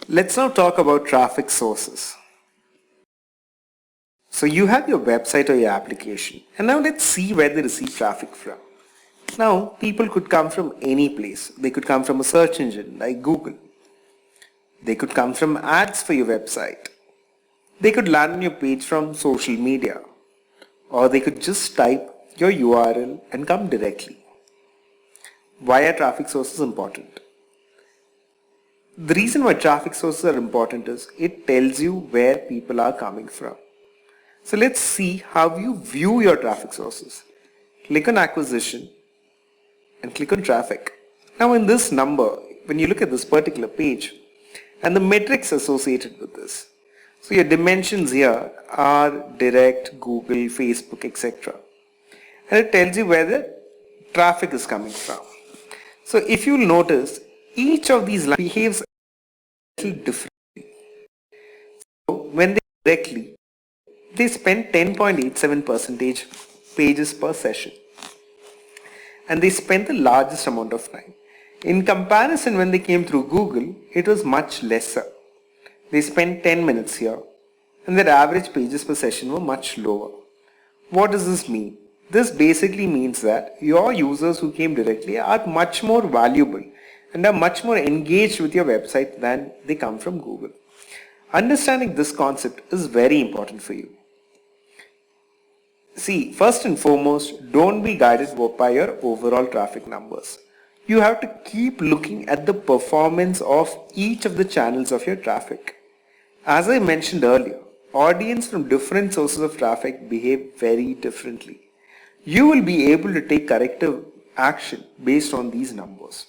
Let's now talk about traffic sources. So you have your website or your application, and now let's see where they receive traffic from. Now, people could come from any place. They could come from a search engine like Google. They could come from ads for your website. They could land on your page from social media. Or they could just type your URL and come directly. Why are traffic sources important? The reason why traffic sources are important is it tells you where people are coming from. So let's see how you view your traffic sources. Click on acquisition and click on traffic. Now in this number, when you look at this particular page and the metrics associated with this, so your dimensions here are direct, Google, Facebook, etc. And it tells you where the traffic is coming from. So if you'll notice, each of these lines behaves a little differently. So when they directly, they spend 10.87% pages per session. And they spend the largest amount of time. In comparison, when they came through Google, it was much lesser. They spent 10 minutes here, and their average pages per session were much lower. What does this mean? This basically means that your users who came directly are much more valuable and are much more engaged with your website than they come from Google. Understanding this concept is very important for you. See, first and foremost, don't be guided by your overall traffic numbers. You have to keep looking at the performance of each of the channels of your traffic. As I mentioned earlier, audience from different sources of traffic behave very differently. You will be able to take corrective action based on these numbers.